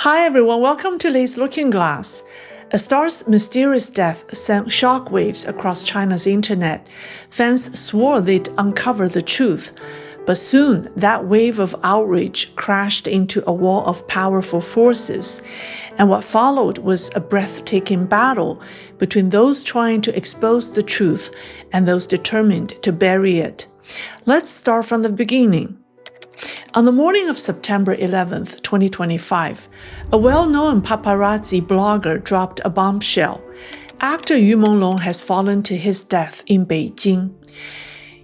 Hi everyone, welcome to Leisrealtalk. A star's mysterious death sent shockwaves across China's internet. Fans swore they'd uncover the truth, but soon that wave of outrage crashed into a wall of powerful forces, and what followed was a breathtaking battle between those trying to expose the truth and those determined to bury it. Let's start from the beginning. On the morning of September 11, 2025, a well-known paparazzi blogger dropped a bombshell. Actor Yu Menglong has fallen to his death in Beijing.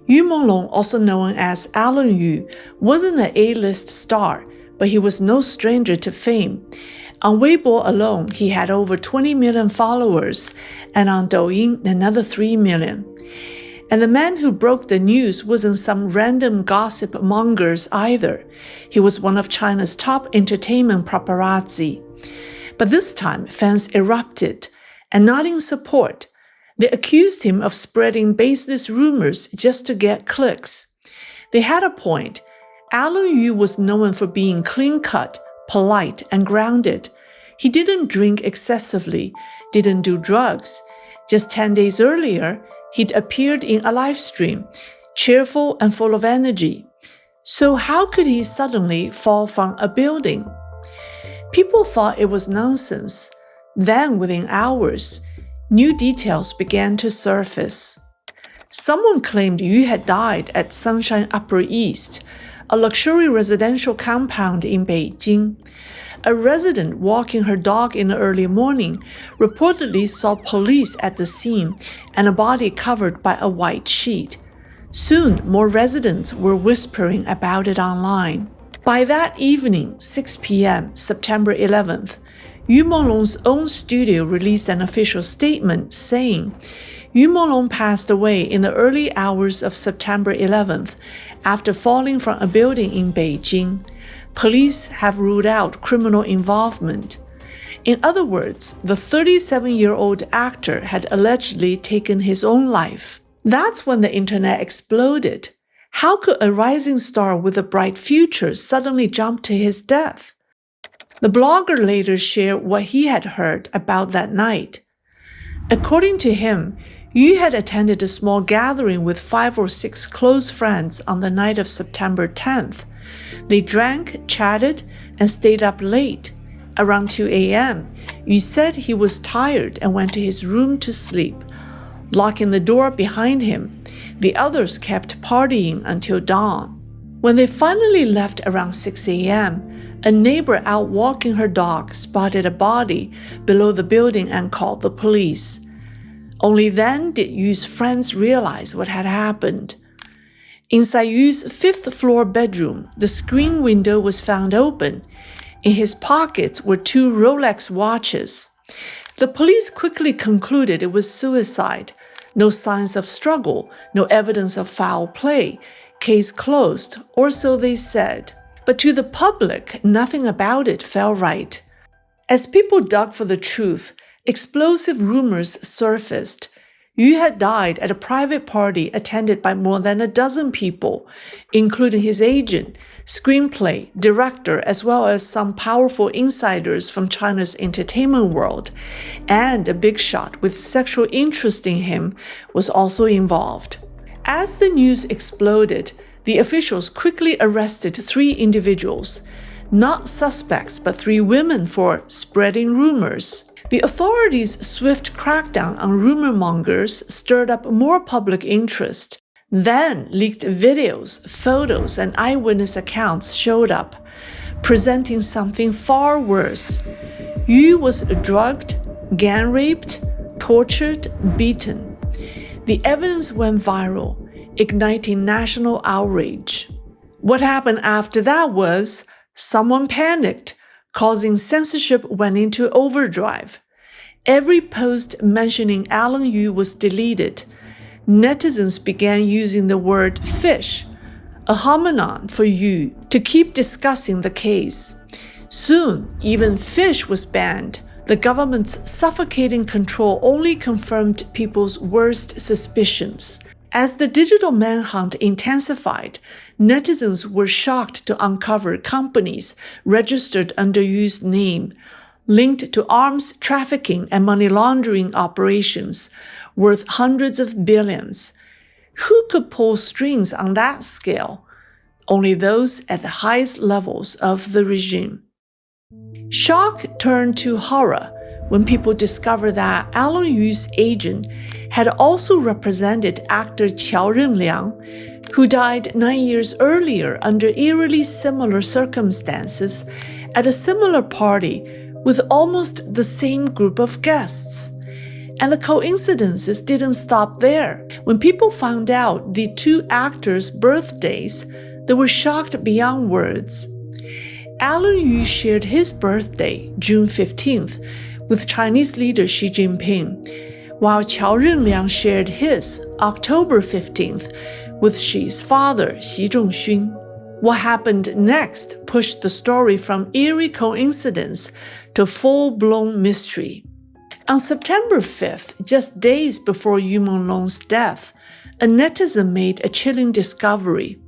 Yu Menglong, also known as Alan Yu, wasn't an A-list star, but he was no stranger to fame. On Weibo alone, he had over 20 million followers, and on Douyin, another 3 million. And the man who broke the news wasn't some random gossip mongers either. He was one of China's top entertainment paparazzi. But this time, fans erupted, and not in support. They accused him of spreading baseless rumors just to get clicks. They had a point. Alan Yu was known for being clean-cut, polite, and grounded. He didn't drink excessively, didn't do drugs. Just 10 days earlier, he'd appeared in a live stream, cheerful and full of energy. So how could he suddenly fall from a building? People thought it was nonsense. Then, within hours, new details began to surface. Someone claimed Yu had died at Sunshine Upper East, a luxury residential compound in Beijing. A resident walking her dog in the early morning reportedly saw police at the scene and a body covered by a white sheet. Soon, more residents were whispering about it online. By that evening, 6 p.m., September 11th, Yu Menglong's own studio released an official statement saying, Yu Menglong passed away in the early hours of September 11th after falling from a building in Beijing. Police have ruled out criminal involvement. In other words, the 37-year-old actor had allegedly taken his own life. That's when the internet exploded. How could a rising star with a bright future suddenly jump to his death? The blogger later shared what he had heard about that night. According to him, Yu had attended a small gathering with 5 or 6 close friends on the night of September 10th. They drank, chatted, and stayed up late. Around 2 a.m., Yu said he was tired and went to his room to sleep. Locking the door behind him, the others kept partying until dawn. When they finally left around 6 a.m., a neighbor out walking her dog spotted a body below the building and called the police. Only then did Yu's friends realize what had happened. Inside Yu's 5th floor bedroom, the screen window was found open. In his pockets were 2 Rolex watches. The police quickly concluded it was suicide. No signs of struggle, no evidence of foul play. Case closed, or so they said. But to the public, nothing about it felt right. As people dug for the truth, explosive rumors surfaced. Yu had died at a private party attended by more than a dozen people, including his agent, screenplay, director, as well as some powerful insiders from China's entertainment world, and a big shot with sexual interest in him was also involved. As the news exploded, the officials quickly arrested 3 individuals, not suspects but 3 women for spreading rumors. The authorities' swift crackdown on rumor mongers stirred up more public interest. Then, leaked videos, photos, and eyewitness accounts showed up, presenting something far worse. Yu was drugged, gang raped, tortured, beaten. The evidence went viral, igniting national outrage. What happened after that was, someone panicked, causing censorship went into overdrive. Every post mentioning Alan Yu was deleted. Netizens began using the word fish, a homonym for Yu, to keep discussing the case. Soon, even fish was banned. The government's suffocating control only confirmed people's worst suspicions. As the digital manhunt intensified, netizens were shocked to uncover companies registered under Yu's name, linked to arms trafficking and money laundering operations worth hundreds of billions. Who could pull strings on that scale? Only those at the highest levels of the regime. Shock turned to horror when people discovered that Alan Yu's agent had also represented actor Qiao Renliang, who died 9 years earlier under eerily similar circumstances at a similar party with almost the same group of guests. And the coincidences didn't stop there. When people found out the two actors' birthdays, they were shocked beyond words. Alan Yu shared his birthday, June 15th, with Chinese leader Xi Jinping, while Qiao Renliang shared his, October 15th, with Xi's father, Xi Zhongxun. What happened next pushed the story from eerie coincidence to full-blown mystery. On September 5th, just days before Yu Menglong's death, a netizen made a chilling discovery.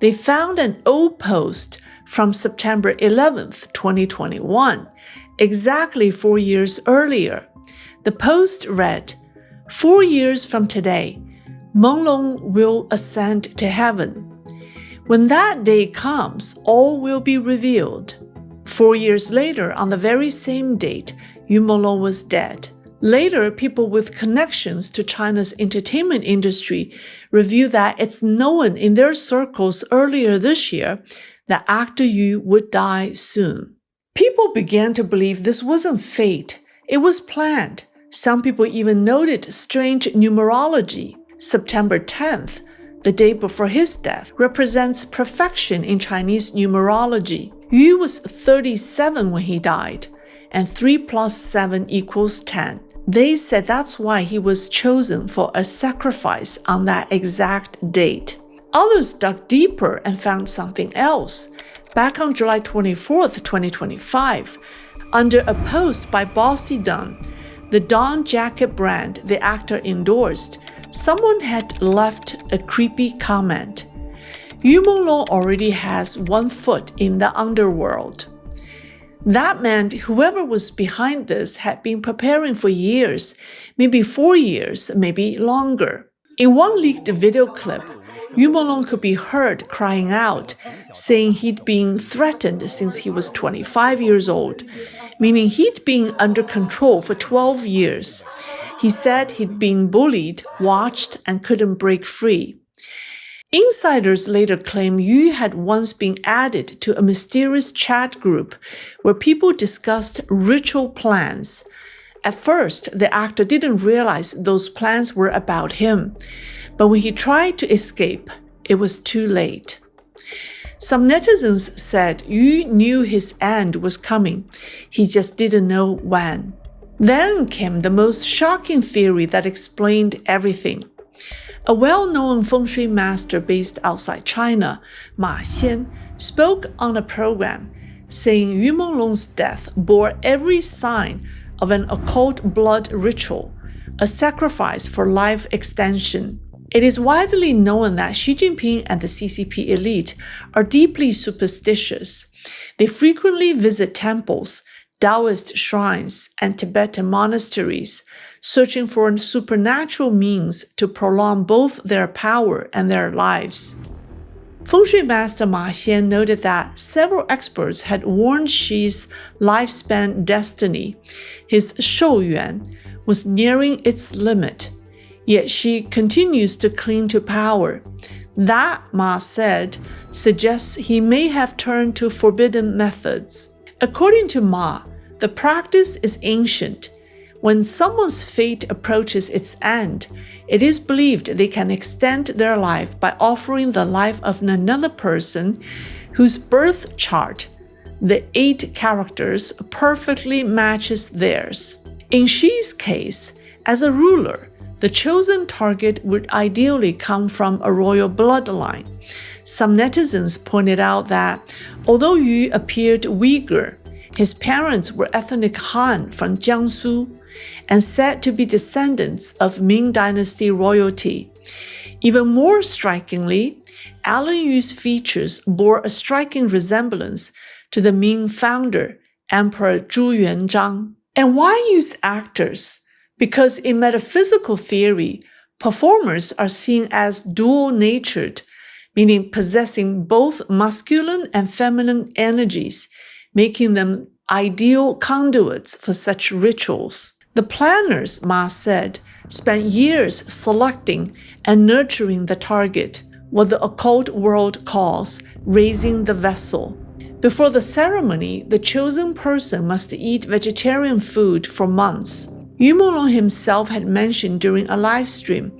They found an old post from September 11th, 2021, exactly 4 years earlier. The post read, 4 years from today, Menglong will ascend to heaven. When that day comes, all will be revealed. 4 years later, on the very same date, Yu Menglong was dead. Later, people with connections to China's entertainment industry revealed that it's known in their circles earlier this year that actor Yu would die soon. People began to believe this wasn't fate, it was planned. Some people even noted strange numerology. September 10th, the day before his death, represents perfection in Chinese numerology. Yu was 37 when he died, and 3 plus 7 equals 10. They said that's why he was chosen for a sacrifice on that exact date. Others dug deeper and found something else. Back on July 24th, 2025, under a post by Bossy Dun, the Dawn jacket brand the actor endorsed, someone had left a creepy comment. Yu Menglong already has 1 foot in the underworld. That meant whoever was behind this had been preparing for years, maybe 4 years, maybe longer. In one leaked video clip, Yu Menglong could be heard crying out, saying he'd been threatened since he was 25 years old, meaning he'd been under control for 12 years. He said he'd been bullied, watched, and couldn't break free. Insiders later claim Yu had once been added to a mysterious chat group where people discussed ritual plans. At first, the actor didn't realize those plans were about him, but when he tried to escape, it was too late. Some netizens said Yu knew his end was coming, he just didn't know when. Then came the most shocking theory that explained everything. A well-known feng shui master based outside China, Ma Xian, spoke on a program saying Yu Menglong's death bore every sign of an occult blood ritual, a sacrifice for life extension. It is widely known that Xi Jinping and the CCP elite are deeply superstitious. They frequently visit temples, Taoist shrines, and Tibetan monasteries, searching for supernatural means to prolong both their power and their lives. Feng Shui master Ma Xian noted that several experts had warned Xi's lifespan destiny. His Shouyuan was nearing its limit, yet Xi continues to cling to power. That, Ma said, suggests he may have turned to forbidden methods. According to Ma, the practice is ancient. When someone's fate approaches its end, it is believed they can extend their life by offering the life of another person whose birth chart, the 8 characters, perfectly matches theirs. In Xi's case, as a ruler, the chosen target would ideally come from a royal bloodline. Some netizens pointed out that although Yu appeared Uyghur, his parents were ethnic Han from Jiangsu and said to be descendants of Ming Dynasty royalty. Even more strikingly, Alan Yu's features bore a striking resemblance to the Ming founder, Emperor Zhu Yuanzhang. And why use actors? Because in metaphysical theory, performers are seen as dual-natured, meaning possessing both masculine and feminine energies, making them ideal conduits for such rituals. The planners, Ma said, spent years selecting and nurturing the target, what the occult world calls raising the vessel. Before the ceremony, the chosen person must eat vegetarian food for months. Yu Menglong himself had mentioned during a live stream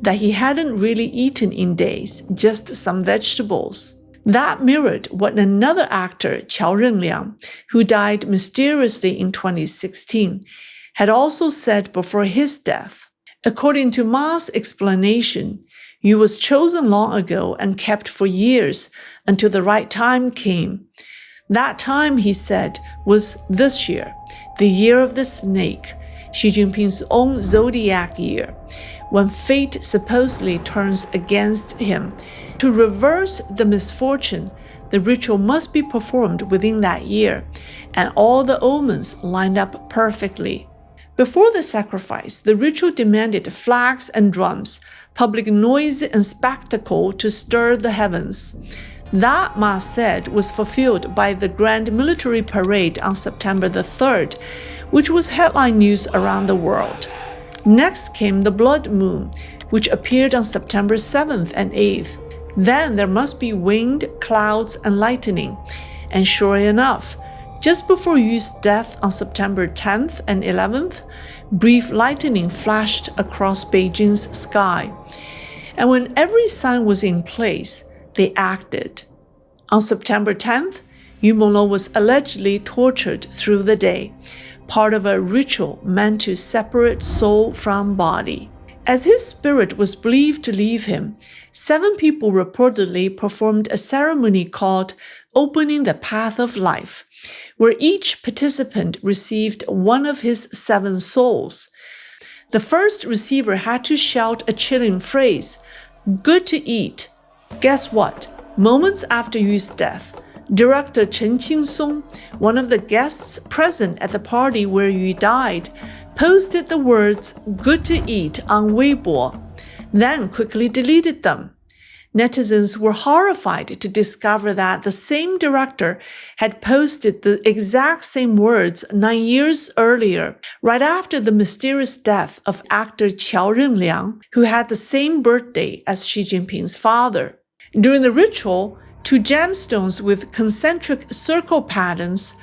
that he hadn't really eaten in days, just some vegetables. That mirrored what another actor, Qiao Rengliang, who died mysteriously in 2016, had also said before his death. According to Ma's explanation, Yu was chosen long ago and kept for years until the right time came. That time, he said, was this year, the year of the snake, Xi Jinping's own zodiac year, when fate supposedly turns against him. To reverse the misfortune, the ritual must be performed within that year, and all the omens lined up perfectly. Before the sacrifice, the ritual demanded flags and drums, public noise and spectacle to stir the heavens. That, Ma said, was fulfilled by the Grand Military Parade on September the 3rd, which was headline news around the world. Next came the Blood Moon, which appeared on September 7th and 8th. Then there must be wind, clouds, and lightning. And sure enough, just before Yu's death on September 10th and 11th, brief lightning flashed across Beijing's sky. And when every sign was in place, they acted. On September 10th, Yu Menglong was allegedly tortured through the day, part of a ritual meant to separate soul from body. As his spirit was believed to leave him, 7 people reportedly performed a ceremony called Opening the Path of Life, where each participant received one of his 7 souls. The first receiver had to shout a chilling phrase, "Good to eat." Guess what? Moments after Yu's death, Director Chen Qingsong, one of the guests present at the party where Yu died, posted the words "good to eat" on Weibo, then quickly deleted them. Netizens were horrified to discover that the same director had posted the exact same words 9 years earlier, right after the mysterious death of actor Qiao Rengliang, who had the same birthday as Xi Jinping's father. During the ritual, 2 gemstones with concentric circle patterns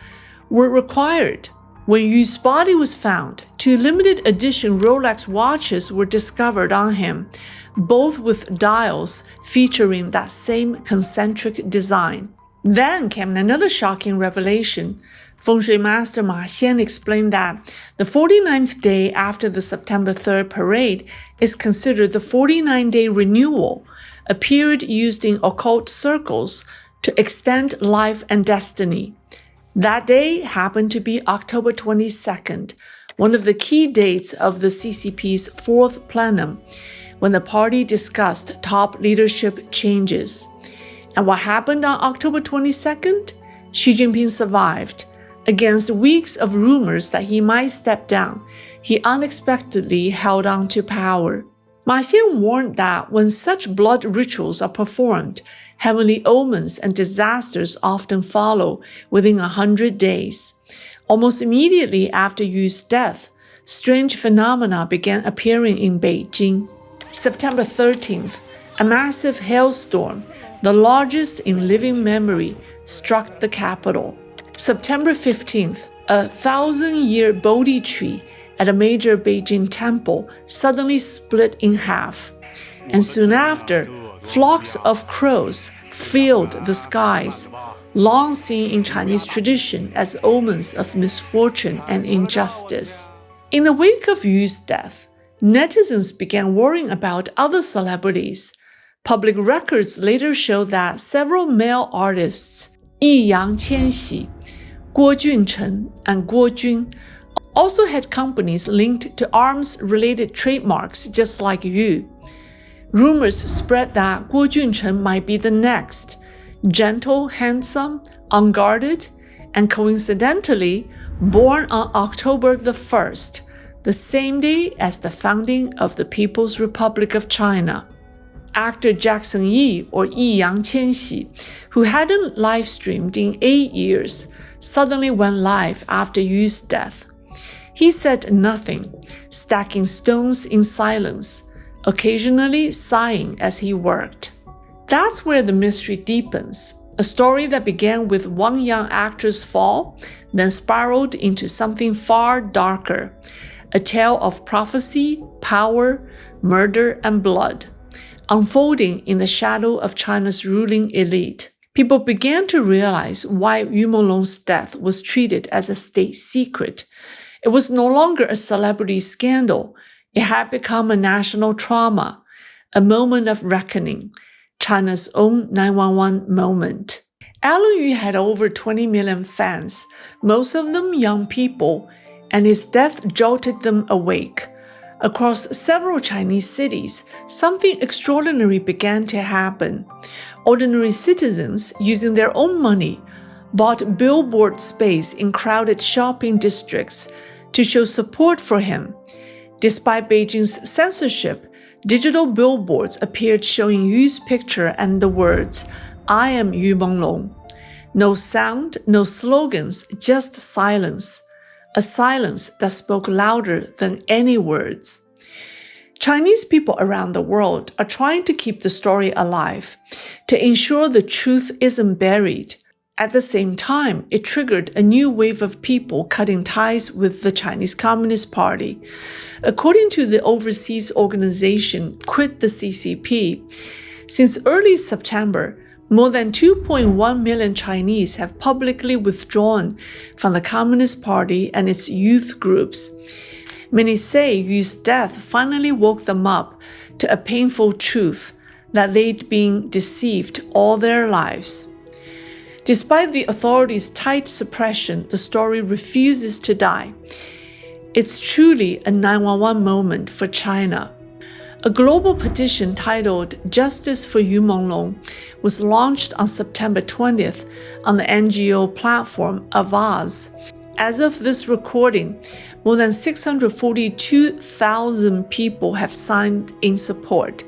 were required. When Yu's body was found, 2 limited edition Rolex watches were discovered on him, both with dials featuring that same concentric design. Then came another shocking revelation. Feng Shui master Ma Xian explained that the 49th day after the September 3rd parade is considered the 49-day renewal, a period used in occult circles to extend life and destiny. That day happened to be October 22nd, one of the key dates of the CCP's 4th plenum, when the party discussed top leadership changes. And what happened on October 22nd? Xi Jinping survived. Against weeks of rumors that he might step down, he unexpectedly held on to power. Ma Xian warned that when such blood rituals are performed, heavenly omens and disasters often follow within 100 days. Almost immediately after Yu's death, strange phenomena began appearing in Beijing. September 13th, a massive hailstorm, the largest in living memory, struck the capital. September 15th, a 1,000-year Bodhi tree at a major Beijing temple suddenly split in half. And soon after, flocks of crows filled the skies, long seen in Chinese tradition as omens of misfortune and injustice. In the wake of Yu's death, netizens began worrying about other celebrities. Public records later showed that several male artists, Yiyang Qianxi, Guo Junchen, and Guo Jun, also had companies linked to arms-related trademarks just like Yu. Rumors spread that Guo Junchen might be the next, gentle, handsome, unguarded, and coincidentally born on October the 1st, the same day as the founding of the People's Republic of China. Actor Jackson Yi, or Yi-Yang Qianxi, who hadn't live-streamed in 8 years, suddenly went live after Yu's death. He said nothing, stacking stones in silence, occasionally sighing as he worked. That's where the mystery deepens. A story that began with one young actor's fall, then spiraled into something far darker. A tale of prophecy, power, murder, and blood, unfolding in the shadow of China's ruling elite. People began to realize why Yu Menglong's death was treated as a state secret. It was no longer a celebrity scandal. It had become a national trauma, a moment of reckoning, China's own 911 moment. Alan Yu had over 20 million fans, most of them young people, and his death jolted them awake. Across several Chinese cities, something extraordinary began to happen. Ordinary citizens, using their own money, bought billboard space in crowded shopping districts to show support for him. Despite Beijing's censorship, digital billboards appeared showing Yu's picture and the words, "I am Yu Menglong." No sound, no slogans, just silence. A silence that spoke louder than any words. Chinese people around the world are trying to keep the story alive, to ensure the truth isn't buried. At the same time, it triggered a new wave of people cutting ties with the Chinese Communist Party. According to the overseas organization Quit the CCP, since early September, more than 2.1 million Chinese have publicly withdrawn from the Communist Party and its youth groups. Many say Yu's death finally woke them up to a painful truth that they'd been deceived all their lives. Despite the authorities' tight suppression, the story refuses to die. It's truly a 911 moment for China. A global petition titled Justice for Yu Menglong was launched on September 20th on the NGO platform Avaz. As of this recording, more than 642,000 people have signed in support.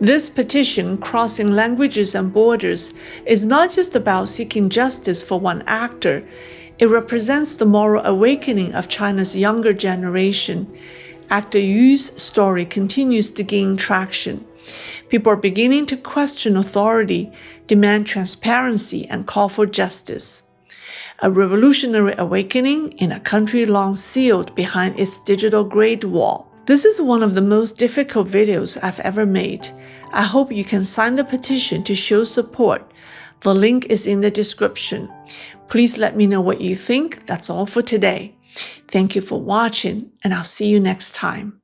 This petition, crossing languages and borders, is not just about seeking justice for one actor. It represents the moral awakening of China's younger generation. Actor Yu's story continues to gain traction. People are beginning to question authority, demand transparency, and call for justice. A revolutionary awakening in a country long sealed behind its digital Great Wall. This is one of the most difficult videos I've ever made. I hope you can sign the petition to show support. The link is in the description. Please let me know what you think. That's all for today. Thank you for watching, and I'll see you next time.